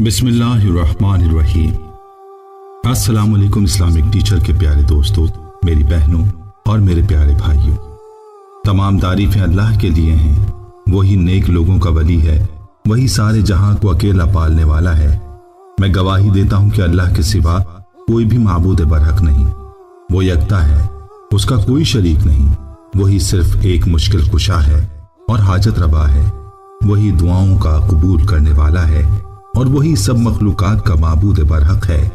बिस्मिल्लाहिर्रहमानिर्रहीम। अस्सलाम वालेकुम इस्लामिक टीचर के प्यारे दोस्तों, मेरी बहनों और मेरे प्यारे भाइयों, तमाम तारीफें अल्लाह के लिए हैं। वही नेक लोगों का वली है, वही सारे जहां को अकेला पालने वाला है। मैं गवाही देता हूं कि अल्लाह के सिवा कोई भी माबूद बरहक नहीं। वो यकता है, उसका कोई शरीक नहीं। वही सिर्फ एक मुश्किल कुशा है और हाजत रवा है। वही दुआओं का कबूल करने वाला है और वही सब मखलूकात का माबूद बरहक है।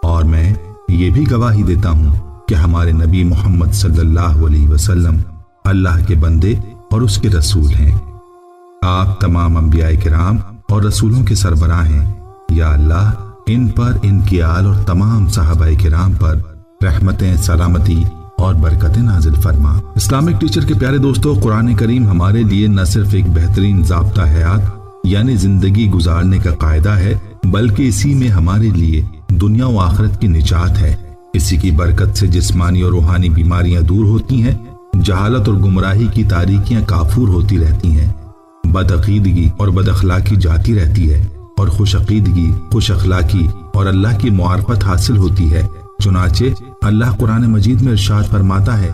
और मैं ये भी गवाही देता हूँ कि हमारे नबी मोहम्मद सल्लल्लाहु अलैहि वसल्लम अल्लाह के बंदे और उसके रसूल हैं। आप तमाम अंबिया किराम और रसूलों के सरबराह हैं। या अल्लाह, इन पर, इनकी आल और तमाम सहाबाए किराम पर रहमतें, सलामती और बरकतें नाजिल फरमा। इस्लामिक टीचर के प्यारे दोस्तों, कुरान करीम हमारे लिए न सिर्फ एक बेहतरीन ज़ाब्ता हयात यानी जिंदगी गुजारने का कायदा है, बल्कि इसी में हमारे लिए दुनिया व आखिरत की निजात है। इसी की बरकत से जिस्मानी और रूहानी बीमारियां दूर होती हैं, जहालत और गुमराही की तारीकियां काफूर होती रहती हैं, बदअकीदगी और बदअखलाकी जाती रहती है और खुशअकीदगी, खुश अखलाकी और अल्लाह की मुआरफत हासिल होती है। चुनाचे अल्लाह कुरान मजीद में इरशाद फरमाता है,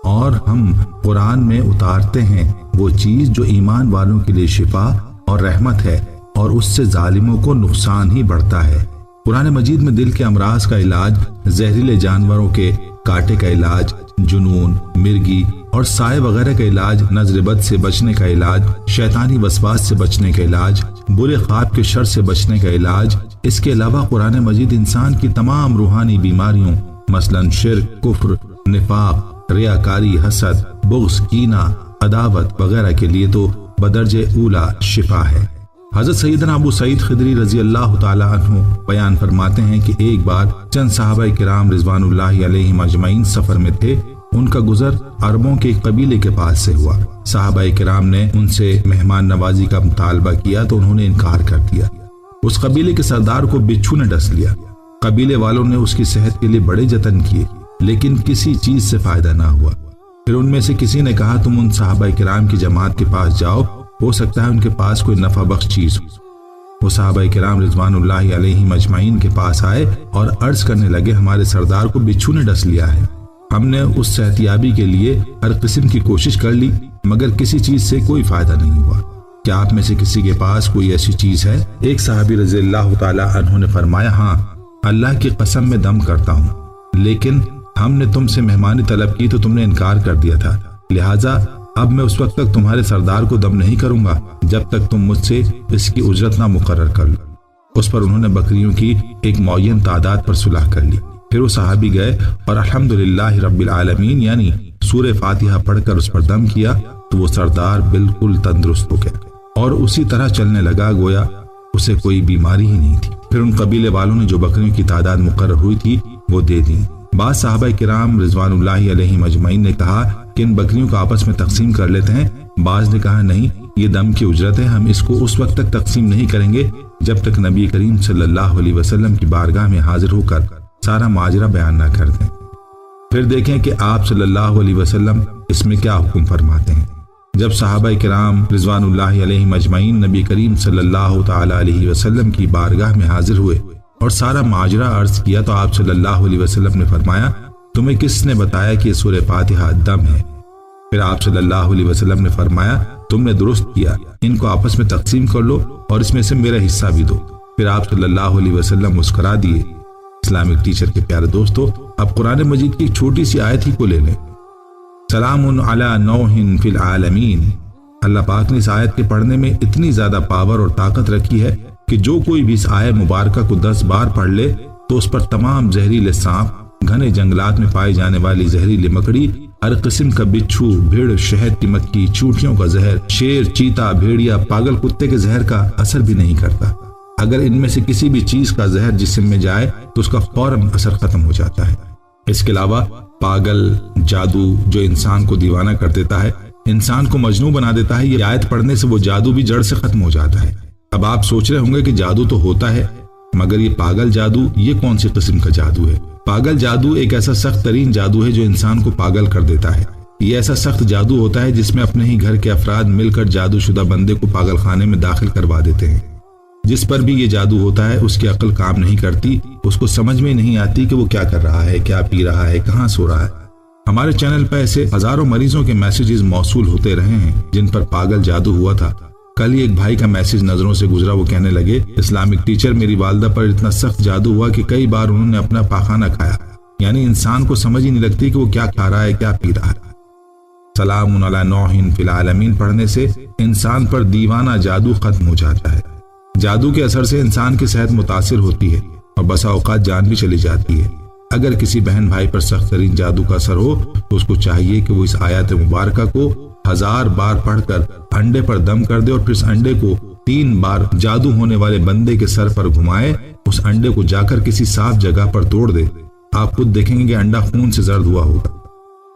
और हम कुरान में उतारते हैं वो चीज जो ईमान वालों के लिए शिफा और रहमत है, और उससे जालिमों को नुकसान ही बढ़ता है। कुरान मजीद में दिल के अमराज का इलाज, जहरीले जानवरों के कांटे का इलाज, जुनून, मिर्गी और साए वगैरह का इलाज, नजर बद से बचने का इलाज, शैतानी वसवास से बचने का इलाज, बुरे ख्वाब के शर से बचने का इलाज। इसके अलावा कुरान मजीद इंसान की तमाम रूहानी बीमारियों मसलन शिर्क, कुफ्र, निफाक, रियाकारी, हसद, बुग़्ज़, कीना, अदावत वगैरह के लिए तो बदरजे ऊला शिफा है। हजरत सैयदना अबू सईद खिदरी रजी अल्लाह ताला अन्हु बयान फरमाते हैं कि एक बार चंद सहाबाए किराम रिज़वानुल्लाहि अलैहिम अजमईन सफर में थे। उनका गुजर अरबों के एक कबीले के पास से हुआ। सहाबाए किराम ने उनसे मेहमान नवाजी का मुतालबा किया तो उन्होंने इनकार कर दिया। उस कबीले के सरदार को बिच्छू ने डस लिया। कबीले वालों ने उसकी सेहत के लिए बड़े जतन किए, लेकिन किसी चीज से फायदा ना हुआ। फिर उनमें से किसी ने कहा, तुम उन सहाबाए किराम की जमात के पास जाओ, हो सकता है उनके पास कोई नफा बख्श चीज हो। वो सहाबाए किराम रिज़वानुल्लाहि अलैहिम अजमईन के पास आए और अर्ज करने लगे, हमारे सरदार को बिच्छू ने डस लिया है। हमने उस सेहतियाबी के लिए हर किस्म की कोशिश कर ली, मगर किसी चीज से कोई फायदा नहीं हुआ। क्या आप में से किसी के पास कोई ऐसी चीज है? एक सहाबी रज़ी अल्लाह ताला अन्हु ने फरमाया, हाँ, अल्लाह की कसम में दम करता हूँ, लेकिन हमने तुमसे मेहमानी तलब की तो तुमने इनकार कर दिया था, लिहाजा अब मैं उस वक्त तक तुम्हारे सरदार को दम नहीं करूंगा जब तक तुम मुझसे इसकी उजरत ना मुकर्रर कर लो। उस पर उन्होंने बकरियों की एक मुअय्यन तादाद पर सुलह कर ली। फिर वो सहाबी गए और अल्हम्दुलिल्लाहि रब्बिल आलमीन यानी सूरह फातिहा पढ़कर उस पर दम किया तो वो सरदार बिल्कुल तंदुरुस्त हो गया और उसी तरह चलने लगा, गोया उसे कोई बीमारी ही नहीं थी। फिर उन कबीले वालों ने जो बकरियों की तादाद मुकर्रर हुई थी वो दे दी। बाद सहाबाए किराम रिज़वानुल्लाहि अलैहिम अजमईन ने कहा कि इन बकरियों को आपस में तकसीम कर लेते हैं। बाज ने कहा, नहीं, ये दम की उजरत है, हम इसको उस वक्त तक तकसीम नहीं करेंगे जब तक नबी करीम सल्लल्लाहु अलैहि वसल्लम की बारगाह में हाजिर होकर सारा माजरा बयान ना कर दें। फिर देखें कि आप सल्लल्लाहु अलैहि वसल्लम इसमें क्या हुक्म फरमाते हैं। जब सहाबाए किराम रिज़वानुल्लाहि अलैहिम अजमईन नबी करीम सल्लल्लाहु ताला अलैहि वसल्लम की बारगाह में हाजिर हुए और सारा माजरा अर्ज किया तो आप सल्लल्लाहु अलैहि वसल्लम ने फरमाया, तुम्हें किसने बताया कि सूरह फातिहा दम है? फिर आप सल्लल्लाहु अलैहि वसल्लम ने फरमाया, तुमने दुरुस्त किया, इनको आपस में तकसीम कर लो और इसमें से मेरा हिस्सा भी दो। फिर आप सल्लल्लाहु अलैहि वसल्लम मुस्कुरा दिए। इस्लामिक टीचर के प्यारे दोस्तों, अब कुरान मजीद की एक छोटी सी आयत ही को ले लें, सलामुन अला नूहिन फिल आलमीन। अल्लाह पाक ने इस आयत के पढ़ने में इतनी ज्यादा पावर और ताकत रखी है कि जो कोई भी इस आयत मुबारका को 10 बार पढ़ ले तो उस पर तमाम जहरीले सांप, घने जंगलात में पाई जाने वाली जहरीली मकड़ी, हर किस्म का बिच्छू, भीड़, शहद की मक्खी, चूंटियों का जहर, शेर, चीता, भेड़िया, पागल कुत्ते के जहर का असर भी नहीं करता। अगर इनमें से किसी भी चीज का जहर जिस्म में जाए तो उसका फौरन असर खत्म हो जाता है। इसके अलावा पागल, जादू जो इंसान को दीवाना कर देता है, इंसान को मजनू बना देता है, ये आयत पढ़ने से वो जादू भी जड़ से खत्म हो जाता है। अब आप सोच रहे होंगे कि जादू तो होता है, मगर ये पागल जादू, ये कौन सी किस्म का जादू है? पागल जादू एक ऐसा सख्त तरीन जादू है जो इंसान को पागल कर देता है। ये ऐसा सख्त जादू होता है जिसमें अपने ही घर के अफराद मिलकर जादूशुदा बंदे को पागल खाने में दाखिल करवा देते हैं। جس پر بھی یہ جادو ہوتا ہے اس کی عقل کام نہیں کرتی، اس کو سمجھ میں نہیں آتی کہ وہ کیا کر رہا ہے، کیا پی رہا ہے، کہاں سو رہا ہے۔ ہمارے چینل پر ایسے ہزاروں مریضوں کے میسیجز موصول ہوتے رہے ہیں جن پر پاگل جادو ہوا تھا۔ کل ہی ایک بھائی کا میسیج نظروں سے گزرا، وہ کہنے لگے اسلامک ٹیچر میری والدہ پر اتنا سخت جادو ہوا کہ کئی بار انہوں نے اپنا پاخانہ کھایا، یعنی انسان کو سمجھ ہی نہیں لگتی کہ وہ کیا کھا رہا ہے، کیا پی رہا ہے۔ سلام علی نوح فی العالمین پڑھنے سے انسان پر دیوانہ جادو ختم ہو جاتا ہے۔ جادو کے اثر سے انسان کی صحت متاثر ہوتی ہے اور بسا اوقات جان بھی چلی جاتی ہے۔ اگر کسی بہن بھائی پر سخت ترین جادو کا اثر ہو تو اس کو چاہیے کہ وہ اس آیت مبارکہ کو 1000 بار پڑھ کر انڈے پر دم کر دے اور پھر اس انڈے کو 3 بار جادو ہونے والے بندے کے سر پر گھمائے، اس انڈے کو جا کر کسی صاف جگہ پر توڑ دے۔ آپ خود دیکھیں گے کہ انڈا خون سے زرد ہوا ہوگا۔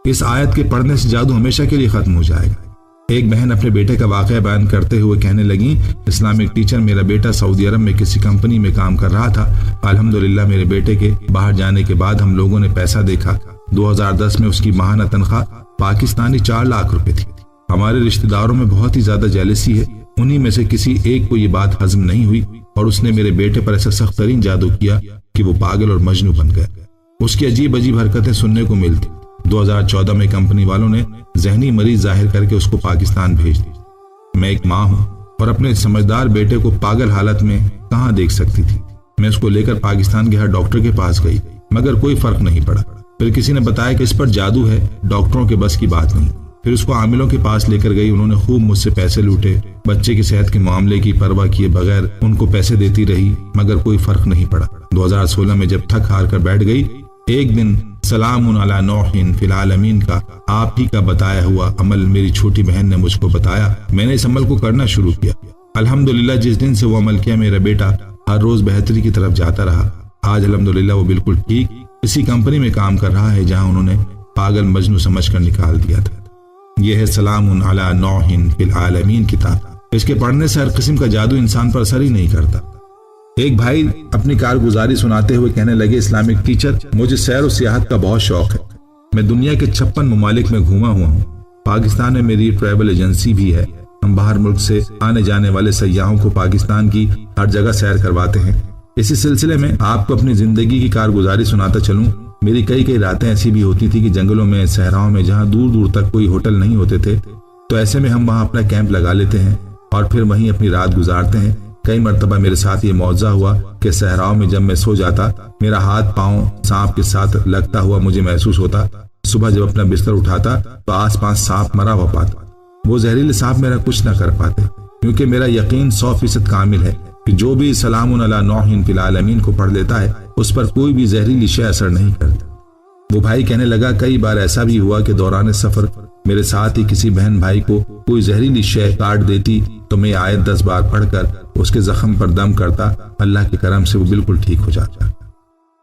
اس آیت کے پڑھنے سے جادو ہمیشہ کے لیے ختم ہو جائے گا۔ ایک بہن اپنے بیٹے کا واقعہ بیان کرتے ہوئے کہنے لگی اسلامک ٹیچر میرا بیٹا سعودی عرب میں کسی کمپنی میں کام کر رہا تھا۔ الحمدللہ میرے بیٹے کے باہر جانے کے بعد ہم لوگوں نے پیسہ دیکھا۔ 2010 میں اس کی ماہانہ تنخواہ پاکستانی 4 لاکھ روپے تھی۔ ہمارے رشتہ داروں میں بہت ہی زیادہ جیلسی ہے، انہی میں سے کسی ایک کو یہ بات ہضم نہیں ہوئی اور اس نے میرے بیٹے پر ایسا سخت ترین جادو کیا کہ وہ پاگل اور مجنوں بن گیا۔ اس کی عجیب عجیب حرکتیں سننے کو ملتی۔ 2014 میں کمپنی والوں نے ذہنی مریض ظاہر کر کے اس کو پاکستان بھیج دی۔ میں ایک ماں ہوں اور اپنے سمجھدار بیٹے کو پاگل حالت میں کہاں دیکھ سکتی تھی۔ میں اس کو لے کر پاکستان کے ہر ڈاکٹر کے پاس گئی مگر کوئی فرق نہیں پڑا۔ پھر کسی نے بتایا کہ اس پر جادو ہے، ڈاکٹروں کے بس کی بات نہیں۔ پھر اس کو عاملوں کے پاس لے کر گئی، انہوں نے خوب مجھ سے پیسے لوٹے، بچے کی صحت کے معاملے کی پرواہ کیے بغیر ان کو پیسے دیتی رہی مگر کوئی فرق نہیں پڑا۔ 2016 میں جب تھک ہار کر بیٹھ گئی، ایک دن سلام علی نوح فی العالمین کا آپ ہی کا بتایا ہوا عمل میری چھوٹی بہن نے مجھ کو بتایا۔ میں نے اس عمل کو کرنا شروع کیا۔ الحمدللہ جس دن سے وہ عمل کیا میرا بیٹا ہر روز بہتری کی طرف جاتا رہا۔ آج الحمدللہ وہ بالکل ٹھیک اسی کمپنی میں کام کر رہا ہے جہاں انہوں نے پاگل مجنوں سمجھ کر نکال دیا تھا۔ یہ ہے سلام علی نوح فی العالمین کتاب۔ اس کے پڑھنے سے ہر قسم کا جادو انسان پر اثر ہی نہیں کرتا۔ ایک بھائی اپنی کارگزاری سناتے ہوئے کہنے لگے اسلامک ٹیچر مجھے سیر و سیاحت کا بہت شوق ہے۔ میں دنیا کے 56 ممالک میں گھوما ہوا ہوں۔ پاکستان میں میری ٹریول ایجنسی بھی ہے۔ ہم باہر ملک سے آنے جانے والے سیاحوں کو پاکستان کی ہر جگہ سیر کرواتے ہیں۔ اسی سلسلے میں آپ کو اپنی زندگی کی کارگزاری سناتا چلوں۔ میری کئی راتیں ایسی بھی ہوتی تھی کہ جنگلوں میں، صحراؤں میں جہاں دور دور تک کوئی ہوٹل نہیں ہوتے تھے، تو ایسے میں ہم وہاں اپنا کیمپ لگا لیتے ہیں اور پھر وہیں اپنی رات گزارتے ہیں۔ کئی مرتبہ میرے ساتھ یہ معجزہ ہوا کہ صحراؤں میں جب میں سو جاتا میرا ہاتھ پاؤں سانپ کے ساتھ لگتا ہوا مجھے محسوس ہوتا۔ صبح جب اپنا بستر اٹھاتا تو آس پاس سانپ مرا ہوا پاتا۔ وہ زہریلے سانپ میرا کچھ نہ کر پاتے کیونکہ میرا یقین 100% کامل ہے کہ جو بھی سلام علی نوح فی العالمین کو پڑھ لیتا ہے اس پر کوئی بھی زہریلی شے اثر نہیں کرتا۔ وہ بھائی کہنے لگا کئی بار ایسا بھی ہوا کہ دوران سفر میرے ساتھ ہی کسی بہن بھائی کو کوئی زہریلی شے کاٹ دیتی تو میں آیت 10 بار پڑھ کر اس کے زخم پر دم کرتا، اللہ کے کرم سے وہ بالکل ٹھیک ہو جاتا۔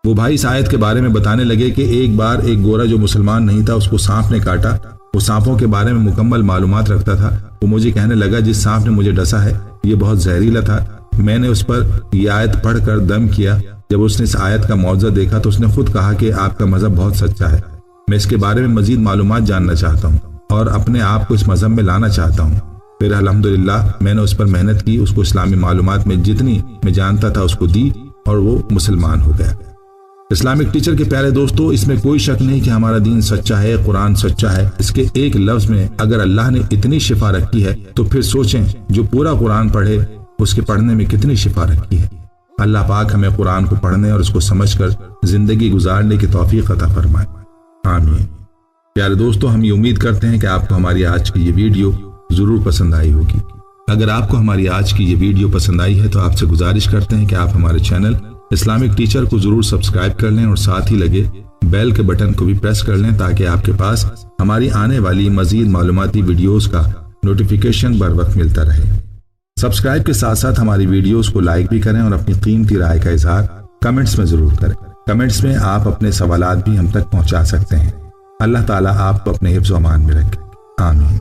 وہ بھائی اس آیت کے بارے میں بتانے لگے کہ ایک بار ایک گورا جو مسلمان نہیں تھا اس کو سانپ نے کاٹا۔ وہ سانپوں کے بارے میں مکمل معلومات رکھتا تھا۔ وہ مجھے کہنے لگا جس سانپ نے مجھے ڈسا ہے یہ بہت زہریلا تھا۔ میں نے اس پر یہ آیت پڑھ کر دم کیا۔ جب اس نے اس آیت کا معجزہ دیکھا تو اس نے خود کہا کہ آپ کا مذہب بہت سچا ہے، میں اس کے بارے میں مزید معلومات جاننا چاہتا ہوں اور اپنے آپ کو اس مذہب میں لانا چاہتا ہوں۔ پھر الحمدللہ میں نے اس پر محنت کی، اس کو اسلامی معلومات میں جتنی میں جانتا تھا اس کو دی اور وہ مسلمان ہو گیا۔ اسلامک ٹیچر کے پیارے دوستو، اس میں کوئی شک نہیں کہ ہمارا دین سچا ہے، قرآن سچا ہے۔ اس کے ایک لفظ میں اگر اللہ نے اتنی شفا رکھی ہے تو پھر سوچیں جو پورا قرآن پڑھے اس کے پڑھنے میں کتنی شفا رکھی ہے۔ اللہ پاک ہمیں قرآن کو پڑھنے اور اس کو سمجھ کر زندگی گزارنے کی توفیق عطا فرمائے، آمین۔ پیارے دوستو، ہم یہ امید کرتے ہیں کہ آپ کو ہماری آج کی یہ ویڈیو ضرور پسند آئی ہوگی۔ اگر آپ کو ہماری آج کی یہ ویڈیو پسند آئی ہے تو آپ سے گزارش کرتے ہیں کہ آپ ہمارے چینل اسلامک ٹیچر کو ضرور سبسکرائب کر لیں اور ساتھ ہی لگے بیل کے بٹن کو بھی پریس کر لیں تاکہ آپ کے پاس ہماری آنے والی مزید معلوماتی ویڈیوز کا نوٹیفیکیشن بر وقت ملتا رہے۔ سبسکرائب کے ساتھ ساتھ ہماری ویڈیوز کو لائک بھی کریں اور اپنی قیمتی رائے کا اظہار کمنٹس میں ضرور کریں۔ کمنٹس میں آپ اپنے سوالات بھی ہم تک پہنچا سکتے ہیں۔ اللہ تعالیٰ آپ کو اپنے حفظ و امان میں رکھے، آمین۔